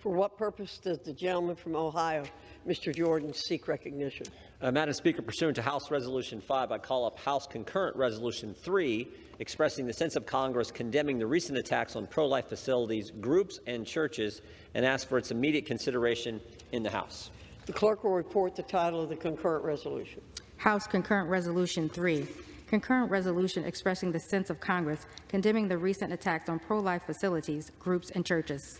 For what purpose does the gentleman from Ohio, Mr. Jordan, seek recognition? Madam Speaker, pursuant to House Resolution 5, I call up House Concurrent Resolution 3, expressing the sense of Congress condemning the recent attacks on pro-life facilities, groups, and churches, and ask for its immediate consideration in the House. The clerk will report the title of the concurrent resolution. House Concurrent Resolution 3, concurrent resolution expressing the sense of Congress condemning the recent attacks on pro-life facilities, groups, and churches.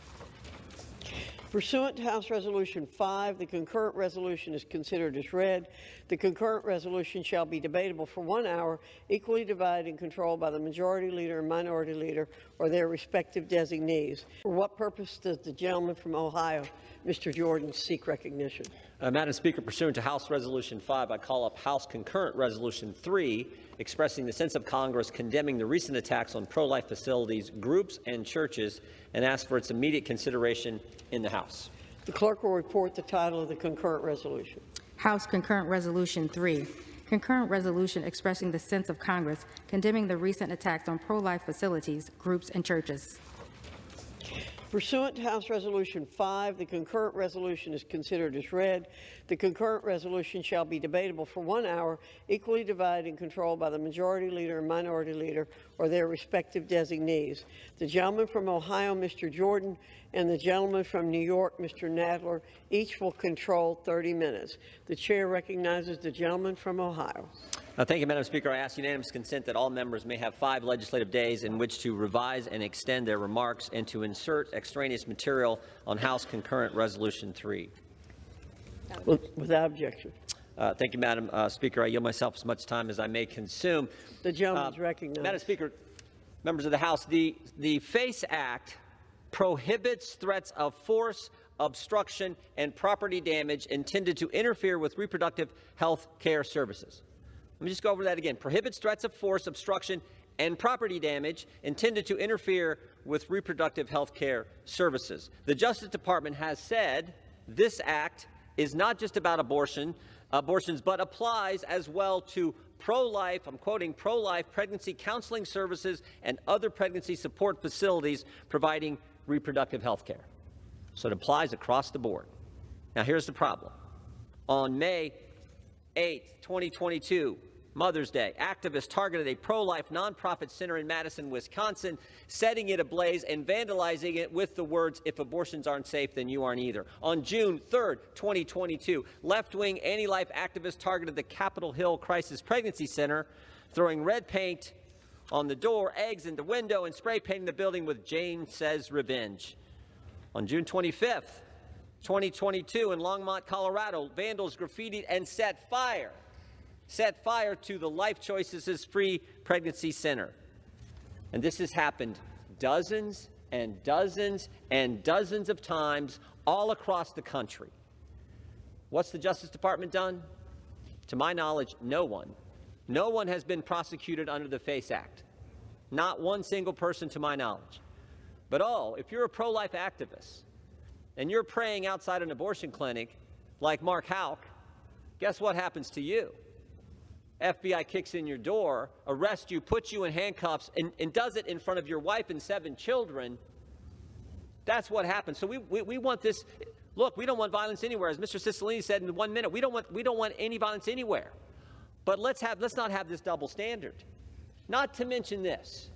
Pursuant to House Resolution 5, the concurrent resolution is considered as read. The concurrent resolution shall be debatable for 1 hour, equally divided and controlled by the majority leader and minority leader or their respective designees. For what purpose does the gentleman from Ohio, Mr. Jordan, seek recognition? Madam Speaker, pursuant to House Resolution 5, I call up House Concurrent Resolution 3, expressing the sense of Congress condemning the recent attacks on pro-life facilities, groups, and churches, and ask for its immediate consideration in the House. The clerk will report the title of the concurrent resolution. House Concurrent Resolution 3, concurrent resolution expressing the sense of Congress condemning the recent attacks on pro-life facilities, groups, and churches. Pursuant to House Resolution 5, the concurrent resolution is considered as read. The concurrent resolution shall be debatable for 1 hour, equally divided and controlled by the majority leader and minority leader or their respective designees. The gentleman from Ohio, Mr. Jordan, and the gentleman from New York, Mr. Nadler, each will control 30 minutes. The chair recognizes the gentleman from Ohio. Thank you, Madam Speaker. I ask unanimous consent that all members may have 5 legislative days in which to revise and extend their remarks and to insert extraneous material on House Concurrent Resolution 3. Without objection. Thank you, Madam Speaker. I yield myself as much time as I may consume. The gentleman is recognized. Madam Speaker, members of the House, the FACE Act prohibits threats of force, obstruction, and property damage intended to interfere with reproductive health care services. Let me just go over that again. Prohibits threats of force, obstruction, and property damage intended to interfere with reproductive health care services. The Justice Department has said this act is not just about abortions, but applies as well to pro-life, I'm quoting, pro-life pregnancy counseling services and other pregnancy support facilities providing reproductive health care. So it applies across the board. Now here's the problem. On May 8, 2022, Mother's Day, activists targeted a pro-life nonprofit center in Madison, Wisconsin, setting it ablaze and vandalizing it with the words, "If abortions aren't safe, then you aren't either." On June 3, 2022, left-wing anti-life activists targeted the Capitol Hill Crisis Pregnancy Center, throwing red paint on the door, eggs in the window, and spray painting the building with "Jane Says Revenge." On June 25, 2022, in Longmont, Colorado, vandals graffitied and set fire to the Life Choices Free Pregnancy Center. And this has happened dozens and dozens and dozens of times all across the country. What's the Justice Department done? To my knowledge, no one. No one has been prosecuted under the FACE Act. Not one single person to my knowledge. But if you're a pro-life activist and you're praying outside an abortion clinic like Mark Houck, guess what happens to you? FBI kicks in your door, arrests you, puts you in handcuffs, and does it in front of your wife and 7 children. That's what happens. So we want this. Look, we don't want violence anywhere. As Mr. Cicilline said in 1 minute, we don't want any violence anywhere. But let's not have this double standard. Not to mention this.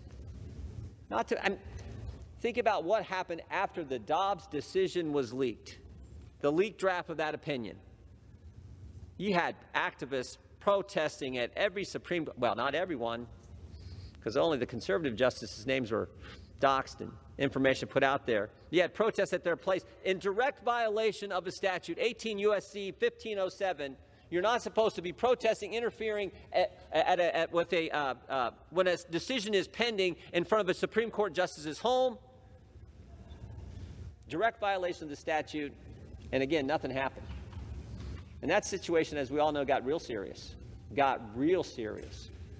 Think about what happened after the Dobbs decision was leaked, the leaked draft of that opinion. You had activists protesting at every not everyone, because only the conservative justices' names were doxed and information put out there. You had protests at their place in direct violation of a statute, 18 U.S.C. 1507. You're not supposed to be protesting, interfering when a decision is pending in front of a Supreme Court justice's home. Direct violation of the statute, and again, nothing happened. And that situation, as we all know, got real serious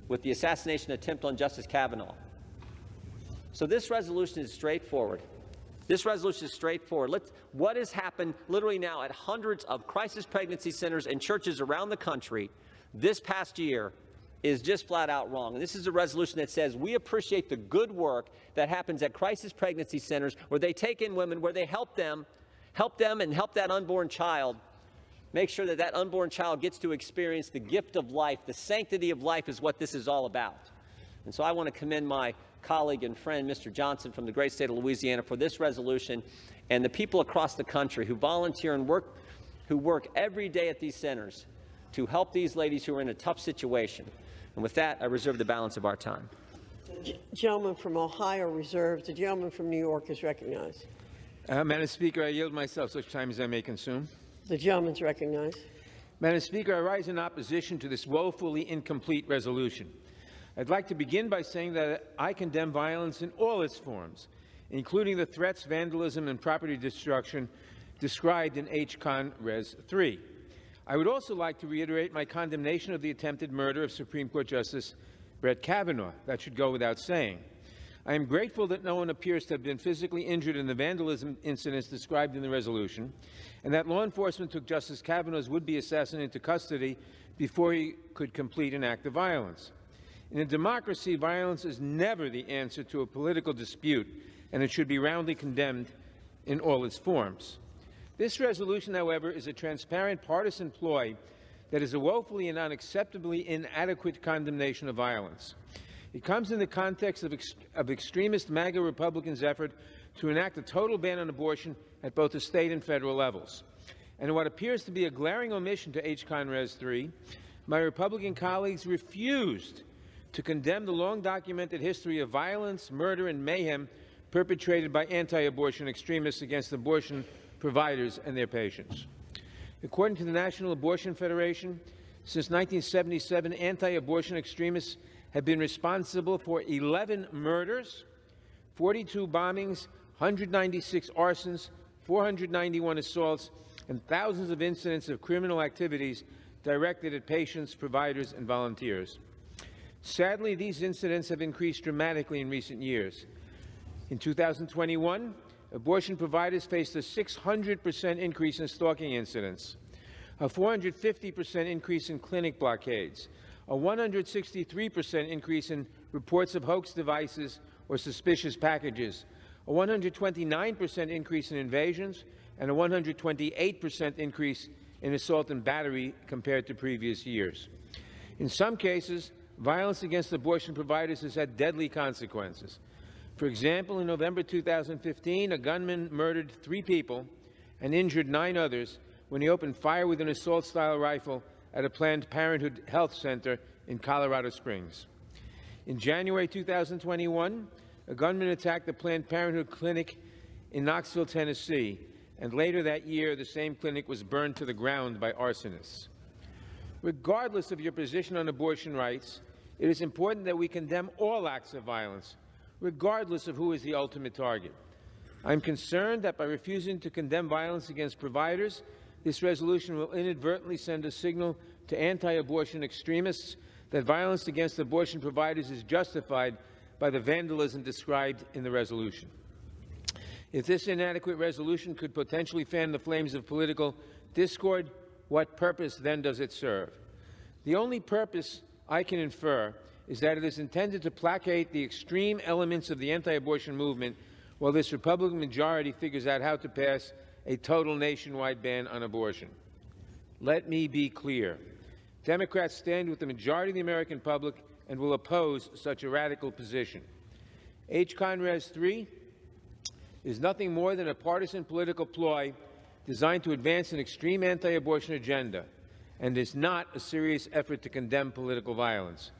with the assassination attempt on Justice Kavanaugh. So this resolution is straightforward. What has happened literally now at hundreds of crisis pregnancy centers and churches around the country this past year is just flat out wrong. And this is a resolution that says we appreciate the good work that happens at crisis pregnancy centers where they take in women, where they help them, help them and help that unborn child, make sure that that unborn child gets to experience the gift of life. The sanctity of life is what this is all about. And so I want to commend my colleague and friend, Mr. Johnson, from the great state of Louisiana for this resolution, and the people across the country who volunteer and who work every day at these centers to help these ladies who are in a tough situation. And with that, I reserve the balance of our time. The gentleman from Ohio reserves. The gentleman from New York is recognized. Madam Speaker, I yield myself such time as I may consume. The gentleman's recognized. Madam Speaker, I rise in opposition to this woefully incomplete resolution. I'd like to begin by saying that I condemn violence in all its forms, including the threats, vandalism, and property destruction described in H-Con Res. 3. I would also like to reiterate my condemnation of the attempted murder of Supreme Court Justice Brett Kavanaugh. That should go without saying. I am grateful that no one appears to have been physically injured in the vandalism incidents described in the resolution, and that law enforcement took Justice Kavanaugh's would-be assassin into custody before he could complete an act of violence. In a democracy, violence is never the answer to a political dispute, and it should be roundly condemned in all its forms. This resolution, however, is a transparent partisan ploy that is a woefully and unacceptably inadequate condemnation of violence. It comes in the context of extremist MAGA Republicans' effort to enact a total ban on abortion at both the state and federal levels. And in what appears to be a glaring omission to H-Con Res. 3, my Republican colleagues refused to condemn the long-documented history of violence, murder, and mayhem perpetrated by anti-abortion extremists against abortion providers and their patients. According to the National Abortion Federation, since 1977, anti-abortion extremists have been responsible for 11 murders, 42 bombings, 196 arsons, 491 assaults, and thousands of incidents of criminal activities directed at patients, providers, and volunteers. Sadly, these incidents have increased dramatically in recent years. In 2021, abortion providers faced a 600% increase in stalking incidents, a 450% increase in clinic blockades, a 163% increase in reports of hoax devices or suspicious packages, a 129% increase in invasions, and a 128% increase in assault and battery compared to previous years. In some cases, violence against abortion providers has had deadly consequences. For example, in November 2015, a gunman murdered 3 people and injured 9 others when he opened fire with an assault-style rifle at a Planned Parenthood health center in Colorado Springs. In January 2021, a gunman attacked the Planned Parenthood clinic in Knoxville, Tennessee, and later that year, the same clinic was burned to the ground by arsonists. Regardless of your position on abortion rights, it is important that we condemn all acts of violence, regardless of who is the ultimate target. I'm concerned that by refusing to condemn violence against providers, this resolution will inadvertently send a signal to anti-abortion extremists that violence against abortion providers is justified by the vandalism described in the resolution. If this inadequate resolution could potentially fan the flames of political discord, what purpose then does it serve? The only purpose I can infer is that it is intended to placate the extreme elements of the anti-abortion movement while this Republican majority figures out how to pass a total nationwide ban on abortion. Let me be clear. Democrats stand with the majority of the American public and will oppose such a radical position. H-Con Res. 3 is nothing more than a partisan political ploy designed to advance an extreme anti-abortion agenda, and is not a serious effort to condemn political violence.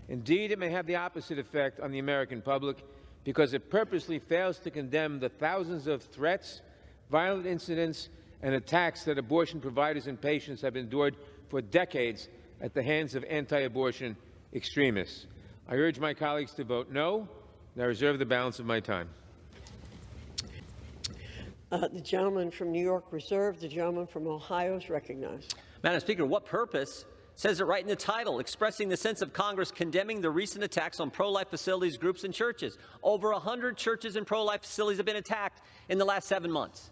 Indeed, it may have the opposite effect on the American public because it purposely fails to condemn the thousands of threats, violent incidents, and attacks that abortion providers and patients have endured for decades at the hands of anti-abortion extremists. I urge my colleagues to vote no, and I reserve the balance of my time. The gentleman from New York reserved. The gentleman from Ohio is recognized. Madam Speaker, what purpose? Says it right in the title, expressing the sense of Congress condemning the recent attacks on pro-life facilities, groups, and churches. Over 100 churches and pro-life facilities have been attacked in the last 7 months.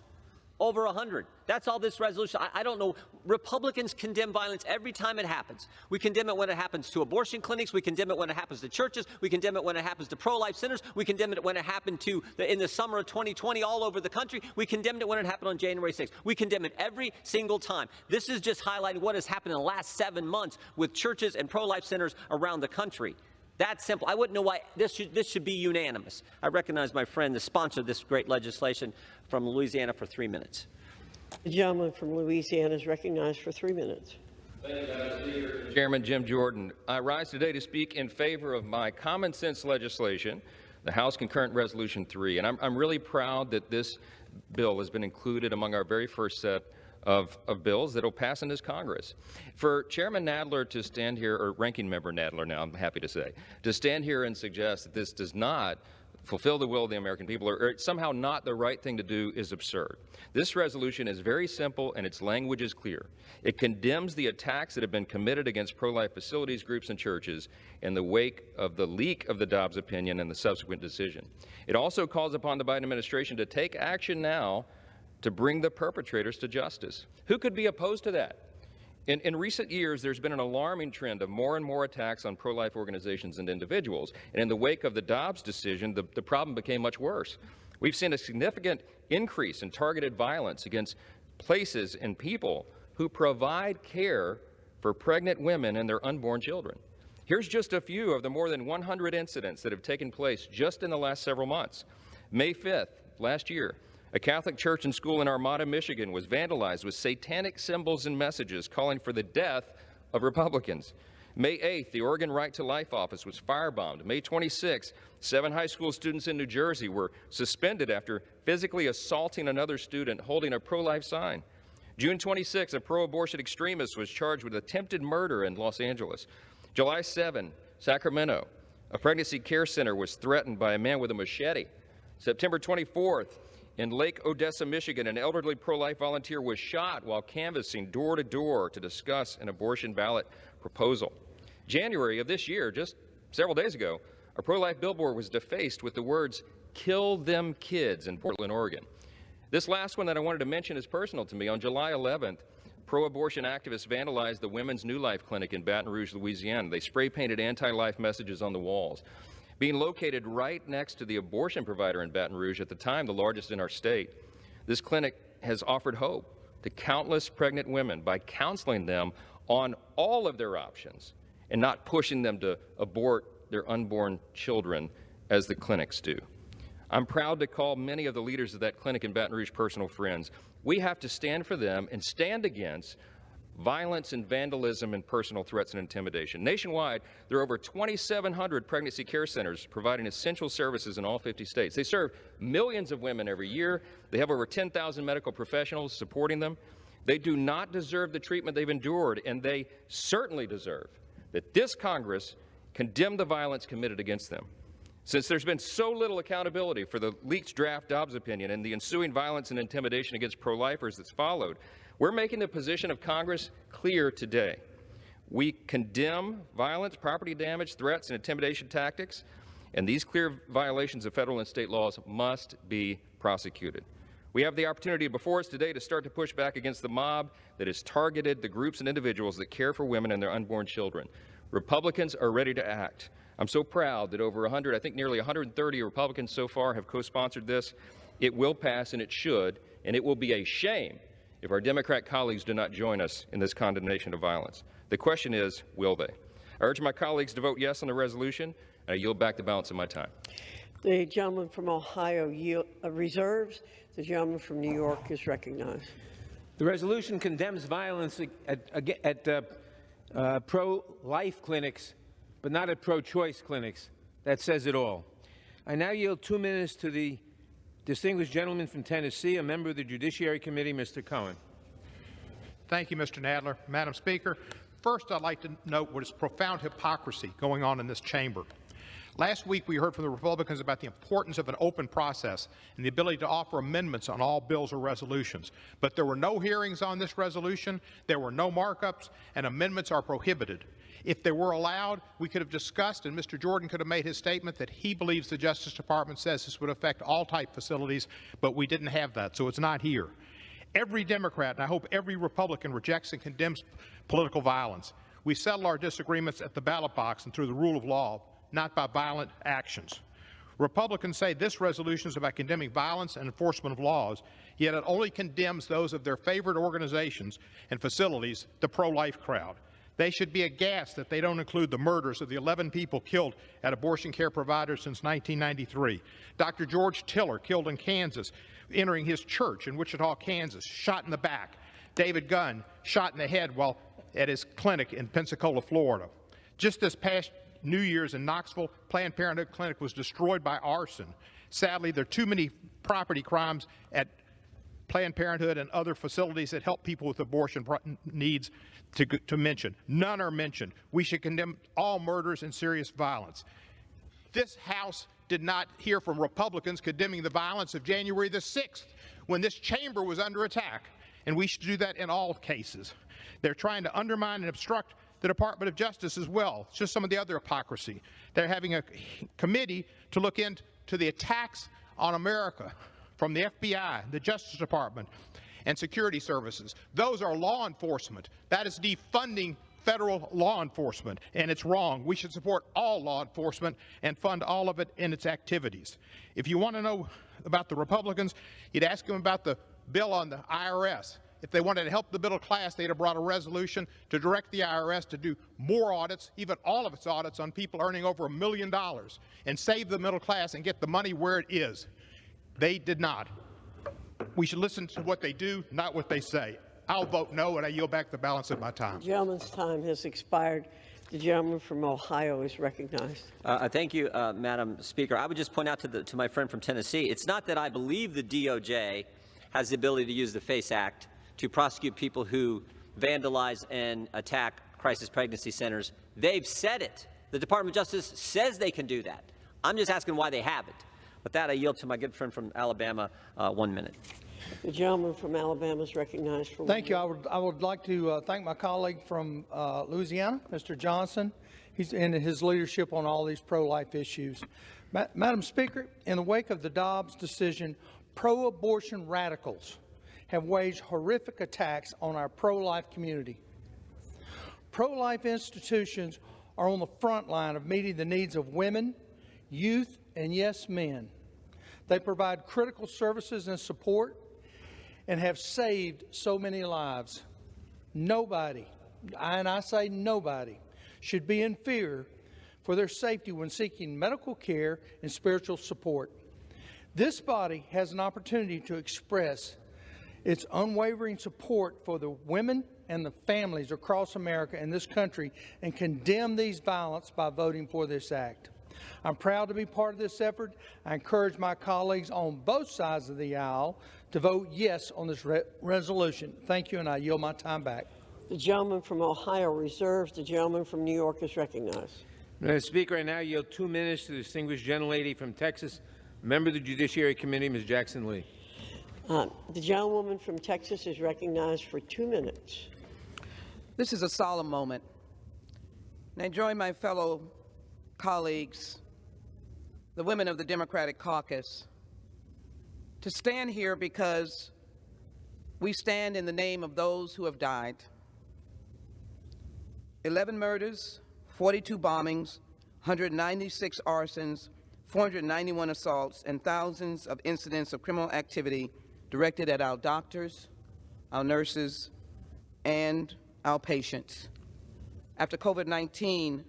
Over 100. That's all this resolution. I don't know. Republicans condemn violence every time it happens. We condemn it when it happens to abortion clinics. We condemn it when it happens to churches. We condemn it when it happens to pro-life centers. We condemn it when it happened in the summer of 2020 all over the country. We condemned it when it happened on January 6th. We condemn it every single time. This is just highlighting what has happened in the last 7 months with churches and pro-life centers around the country. That's simple. I wouldn't know why this should be unanimous. I recognize my friend, the sponsor of this great legislation from Louisiana, for 3 minutes. The gentleman from Louisiana is recognized for 3 minutes. Thank you, Madam Speaker. Chairman Jim Jordan, I rise today to speak in favor of my common sense legislation, the House Concurrent Resolution 3, and I'm really proud that this bill has been included among our very first set of bills that will pass in this Congress. For Chairman Nadler to stand here, or Ranking Member Nadler now, I'm happy to say, to stand here and suggest that this does not fulfill the will of the American people, or it's somehow not the right thing to do, is absurd. This resolution is very simple and its language is clear. It condemns the attacks that have been committed against pro-life facilities, groups, and churches in the wake of the leak of the Dobbs opinion and the subsequent decision. It also calls upon the Biden administration to take action now to bring the perpetrators to justice. Who could be opposed to that? In recent years, there's been an alarming trend of more and more attacks on pro-life organizations and individuals. And in the wake of the Dobbs decision, the problem became much worse. We've seen a significant increase in targeted violence against places and people who provide care for pregnant women and their unborn children. Here's just a few of the more than 100 incidents that have taken place just in the last several months. May 5th, last year, a Catholic church and school in Armada, Michigan was vandalized with satanic symbols and messages calling for the death of Republicans. May 8th, the Oregon Right to Life office was firebombed. May 26th, 7 high school students in New Jersey were suspended after physically assaulting another student holding a pro-life sign. June 26th, a pro-abortion extremist was charged with attempted murder in Los Angeles. July 7, Sacramento, a pregnancy care center was threatened by a man with a machete. September 24th, in Lake Odessa, Michigan, an elderly pro-life volunteer was shot while canvassing door-to-door to discuss an abortion ballot proposal. January of this year, just several days ago, a pro-life billboard was defaced with the words, "Kill them kids," in Portland, Oregon. This last one that I wanted to mention is personal to me. On July 11th, pro-abortion activists vandalized the Women's New Life Clinic in Baton Rouge, Louisiana. They spray-painted anti-life messages on the walls. Being located right next to the abortion provider in Baton Rouge, at the time the largest in our state, this clinic has offered hope to countless pregnant women by counseling them on all of their options and not pushing them to abort their unborn children as the clinics do. I'm proud to call many of the leaders of that clinic in Baton Rouge personal friends. We have to stand for them and stand against violence and vandalism and personal threats and intimidation. Nationwide, there are over 2,700 pregnancy care centers providing essential services in all 50 states. They serve millions of women every year. They have over 10,000 medical professionals supporting them. They do not deserve the treatment they've endured, and they certainly deserve that this Congress condemn the violence committed against them. Since there's been so little accountability for the leaked draft Dobbs opinion and the ensuing violence and intimidation against pro-lifers that's followed, we're making the position of Congress clear today. We condemn violence, property damage, threats, and intimidation tactics, and these clear violations of federal and state laws must be prosecuted. We have the opportunity before us today to start to push back against the mob that has targeted the groups and individuals that care for women and their unborn children. Republicans are ready to act. I'm so proud that over 100, I think nearly 130 Republicans so far have co-sponsored this. It will pass, and it should, and it will be a shame if our Democrat colleagues do not join us in this condemnation of violence. The question is, will they? I urge my colleagues to vote yes on the resolution, and I yield back the balance of my time. The gentleman from Ohio reserves. The gentleman from New York is recognized. The resolution condemns violence at pro-life clinics, but not at pro-choice clinics. That says it all. I now yield 2 minutes to the distinguished gentleman from Tennessee, a member of the Judiciary Committee, Mr. Cohen. Thank you, Mr. Nadler. Madam Speaker, first I'd like to note what is profound hypocrisy going on in this chamber. Last week we heard from the Republicans about the importance of an open process and the ability to offer amendments on all bills or resolutions. But there were no hearings on this resolution, there were no markups, and amendments are prohibited. If they were allowed, we could have discussed, and Mr. Jordan could have made his statement that he believes the Justice Department says this would affect all type facilities, but we didn't have that, so it's not here. Every Democrat, and I hope every Republican, rejects and condemns political violence. We settle our disagreements at the ballot box and through the rule of law, not by violent actions. Republicans say this resolution is about condemning violence and enforcement of laws, yet it only condemns those of their favorite organizations and facilities, the pro-life crowd. They should be aghast that they don't include the murders of the 11 people killed at abortion care providers since 1993. Dr. George Tiller, killed in Kansas, entering his church in Wichita, Kansas, shot in the back. David Gunn, shot in the head while at his clinic in Pensacola, Florida. Just this past New Year's in Knoxville, Planned Parenthood clinic was destroyed by arson. Sadly, there are too many property crimes at Planned Parenthood and other facilities that help people with abortion needs to mention. None are mentioned. We should condemn all murders and serious violence. This House did not hear from Republicans condemning the violence of January the 6th when this chamber was under attack, and we should do that in all cases. They're trying to undermine and obstruct the Department of Justice as well. It's just some of the other hypocrisy. They're having a committee to look into the attacks on America from the FBI, the Justice Department, and security services. Those are law enforcement. That is defunding federal law enforcement, and it's wrong. We should support all law enforcement and fund all of it in its activities. If you want to know about the Republicans, you'd ask them about the bill on the IRS. If they wanted to help the middle class, they'd have brought a resolution to direct the IRS to do more audits, even all of its audits, on people earning over $1 million and save the middle class and get the money where it is. They did not. We should listen to what they do, not what they say. I'll vote no, and I yield back the balance of my time. The gentleman's time has expired. The gentleman from Ohio is recognized. Thank you, Madam Speaker. I would just point out to my friend from Tennessee, it's not that I believe the DOJ has the ability to use the FACE Act to prosecute people who vandalize and attack crisis pregnancy centers. They've said it. The Department of Justice says they can do that. I'm just asking why they haven't. With that, I yield to my good friend from Alabama, 1 minute. The gentleman from Alabama is recognized for 1 Thank you. minute. I would like to thank my colleague from Louisiana, Mr. Johnson. He's in his leadership on all these pro-life issues. Madam Speaker, in the wake of the Dobbs decision, pro-abortion radicals have waged horrific attacks on our pro-life community. Pro-life institutions are on the front line of meeting the needs of women, youth, and yes, men. They provide critical services and support and have saved so many lives. Nobody, and I say nobody, should be in fear for their safety when seeking medical care and spiritual support. This body has an opportunity to express its unwavering support for the women and the families across America and this country and condemn these violence by voting for this act. I'm proud to be part of this effort. I encourage my colleagues on both sides of the aisle to vote yes on this resolution. Thank you, and I yield my time back. The gentleman from Ohio reserves. The gentleman from New York is recognized. Madam Speaker, I now yield 2 minutes to the distinguished gentlelady from Texas, member of the Judiciary Committee, Ms. Jackson Lee. The gentlewoman from Texas is recognized for 2 minutes. This is a solemn moment. And I join my fellow colleagues, the women of the Democratic Caucus, to stand here because we stand in the name of those who have died. 11 murders, 42 bombings, 196 arsons, 491 assaults, and thousands of incidents of criminal activity directed at our doctors, our nurses, and our patients. After COVID-19,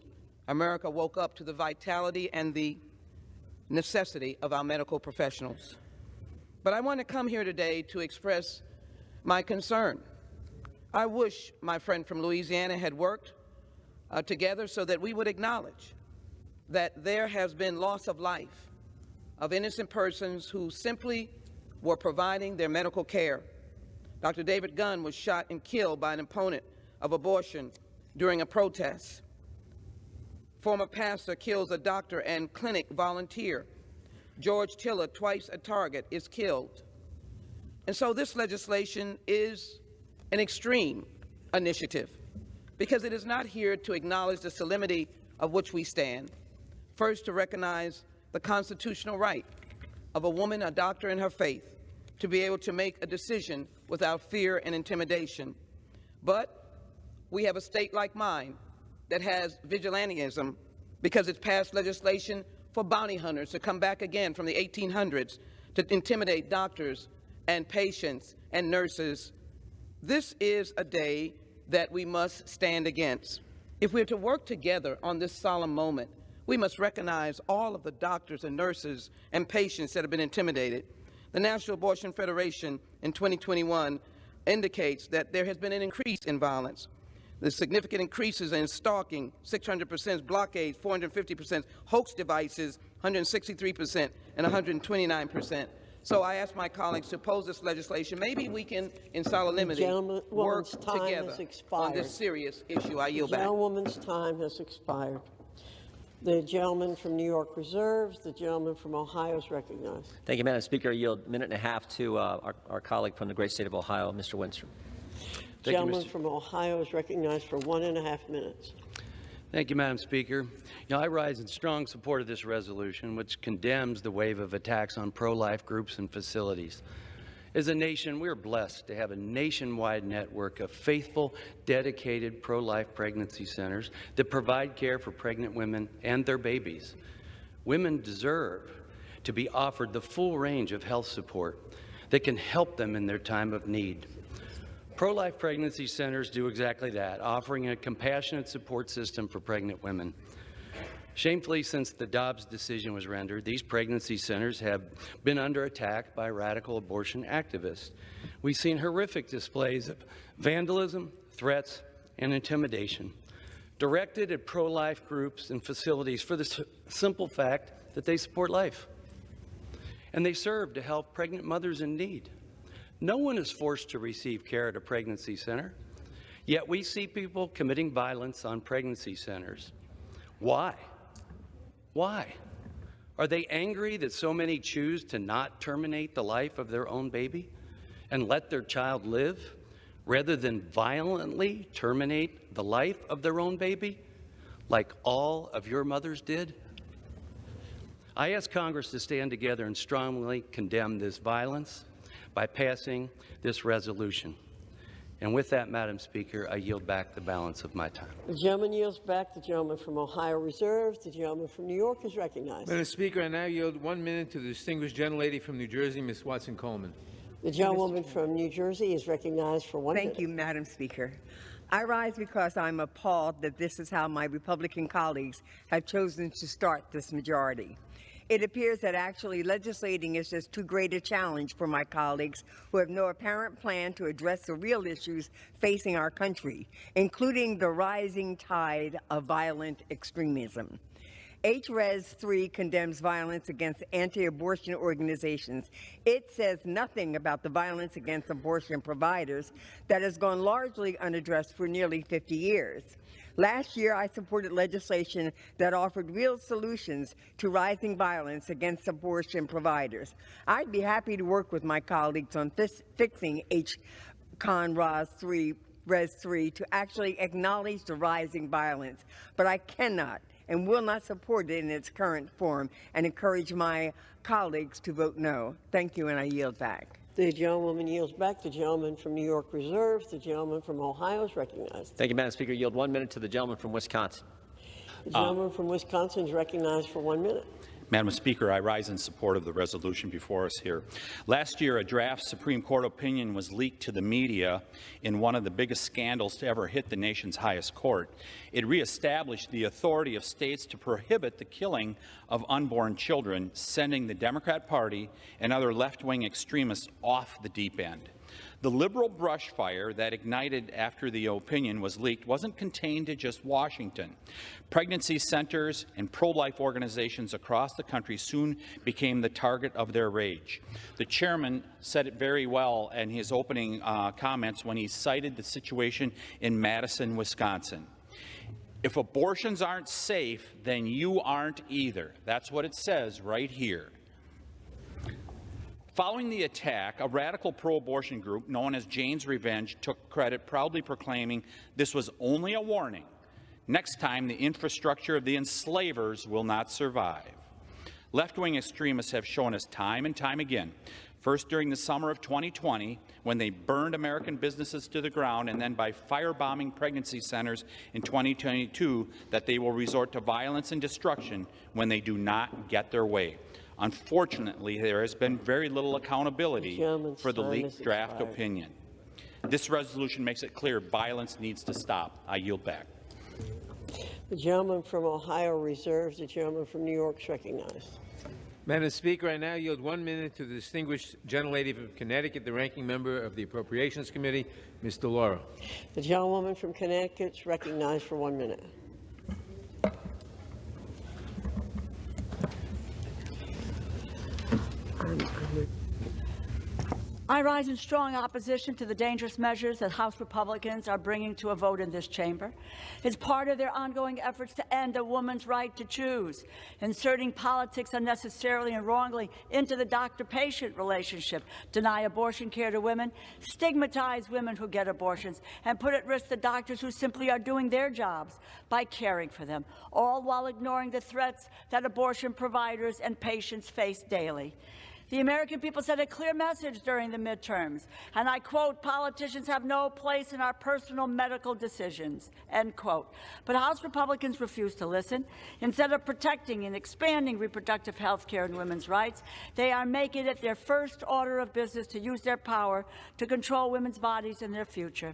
America woke up to the vitality and the necessity of our medical professionals. But I want to come here today to express my concern. I wish my friend from Louisiana had worked together so that we would acknowledge that there has been loss of life of innocent persons who simply were providing their medical care. Dr. David Gunn was shot and killed by an opponent of abortion during a protest. Former pastor kills a doctor and clinic volunteer. George Tiller, twice a target, is killed. And so this legislation is an extreme initiative because it is not here to acknowledge the solemnity of which we stand. First, to recognize the constitutional right of a woman, a doctor in her faith, to be able to make a decision without fear and intimidation. But we have a state like mine that has vigilantism because it's passed legislation for bounty hunters to come back again from the 1800s to intimidate doctors and patients and nurses. This is a day that we must stand against. If we're to work together on this solemn moment, we must recognize all of the doctors and nurses and patients that have been intimidated. The National Abortion Federation in 2021 indicates that there has been an increase in violence. The significant increases in stalking, 600%, blockades, 450%, hoax devices, 163%, and 129%. So I ask my colleagues to oppose this legislation. Maybe we can, in solemnity, work together on this serious issue. I yield back. The gentlewoman's time has expired. The gentleman from New York reserves. The gentleman from Ohio is recognized. Thank you, Madam Speaker. I yield a minute and a half to our colleague from the great state of Ohio, Mr. Winstrom. The gentleman from Ohio is recognized for 1.5 minutes. Thank you, Madam Speaker. I rise in strong support of this resolution, which condemns the wave of attacks on pro-life groups and facilities. As a nation, we are blessed to have a nationwide network of faithful, dedicated pro-life pregnancy centers that provide care for pregnant women and their babies. Women deserve to be offered the full range of health support that can help them in their time of need. Pro-life pregnancy centers do exactly that, offering a compassionate support system for pregnant women. Shamefully, since the Dobbs decision was rendered, these pregnancy centers have been under attack by radical abortion activists. We've seen horrific displays of vandalism, threats, and intimidation directed at pro-life groups and facilities for the simple fact that they support life. And they serve to help pregnant mothers in need. No one is forced to receive care at a pregnancy center, yet we see people committing violence on pregnancy centers. Why? Why? Are they angry that so many choose to not terminate the life of their own baby and let their child live rather than violently terminate the life of their own baby like all of your mothers did? I ask Congress to stand together and strongly condemn this violence by passing this resolution. And with that, Madam Speaker, I yield back the balance of my time. The gentleman yields back. The gentleman from Ohio reserves. The gentleman from New York is recognized. Madam Speaker, I now yield 1 minute to the distinguished gentlelady from New Jersey, Ms. Watson-Coleman. The gentlewoman from New Jersey is recognized for 1 minute. Thank you, Madam Speaker. I rise because I'm appalled that this is how my Republican colleagues have chosen to start this majority. It appears that actually legislating is just too great a challenge for my colleagues who have no apparent plan to address the real issues facing our country, including the rising tide of violent extremism. Res 3 condemns violence against anti-abortion organizations. It says nothing about the violence against abortion providers that has gone largely unaddressed for nearly 50 years. Last year, I supported legislation that offered real solutions to rising violence against abortion providers. I'd be happy to work with my colleagues on fixing Res 3 to actually acknowledge the rising violence, but I cannot and will not support it in its current form and encourage my colleagues to vote no. Thank you, and I yield back. The gentlewoman yields back. The gentleman from New York reserves. The gentleman from Ohio is recognized. Thank you, Madam Speaker. Yield 1 minute to the gentleman from Wisconsin. The gentleman from Wisconsin is recognized for 1 minute. Madam Speaker, I rise in support of the resolution before us here. Last year, a draft Supreme Court opinion was leaked to the media in one of the biggest scandals to ever hit the nation's highest court. It reestablished the authority of states to prohibit the killing of unborn children, sending the Democrat Party and other left-wing extremists off the deep end. The liberal brush fire that ignited after the opinion was leaked wasn't contained to just Washington. Pregnancy centers and pro-life organizations across the country soon became the target of their rage. The chairman said it very well in his opening comments when he cited the situation in Madison, Wisconsin. If abortions aren't safe, then you aren't either. That's what it says right here. Following the attack, a radical pro-abortion group known as Jane's Revenge took credit, proudly proclaiming this was only a warning. Next time, the infrastructure of the enslavers will not survive. Left-wing extremists have shown us time and time again First during the summer of 2020, when they burned American businesses to the ground, and then by firebombing pregnancy centers in 2022, that they will resort to violence and destruction when they do not get their way. Unfortunately, there has been very little accountability for the leaked draft opinion. This resolution makes it clear violence needs to stop. I yield back. The gentleman from Ohio reserves. The gentleman from New York is recognized. Madam Speaker, I now yield 1 minute to the distinguished gentlelady from Connecticut, the ranking member of the Appropriations Committee, Ms. DeLauro. The gentlewoman from Connecticut is recognized for 1 minute. I rise in strong opposition to the dangerous measures that House Republicans are bringing to a vote in this chamber. It's part of their ongoing efforts to end a woman's right to choose, inserting politics unnecessarily and wrongly into the doctor-patient relationship, deny abortion care to women, stigmatize women who get abortions, and put at risk the doctors who simply are doing their jobs by caring for them, all while ignoring the threats that abortion providers and patients face daily. The American people sent a clear message during the midterms, and I quote, "Politicians have no place in our personal medical decisions," end quote. But House Republicans refuse to listen. Instead of protecting and expanding reproductive health care and women's rights, they are making it their first order of business to use their power to control women's bodies and their future.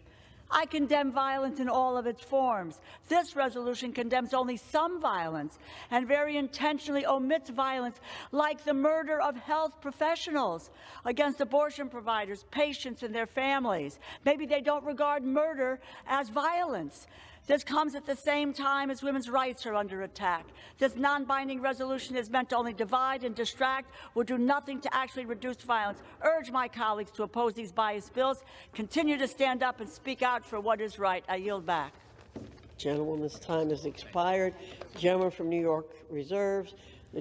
I condemn violence in all of its forms. This resolution condemns only some violence and very intentionally omits violence like the murder of health professionals against abortion providers, patients, and their families. Maybe they don't regard murder as violence. This comes at the same time as women's rights are under attack. This non-binding resolution is meant to only divide and distract, will do nothing to actually reduce violence. Urge my colleagues to oppose these biased bills. Continue to stand up and speak out for what is right. I yield back. Gentlewoman's time has expired. The gentleman from New York reserves.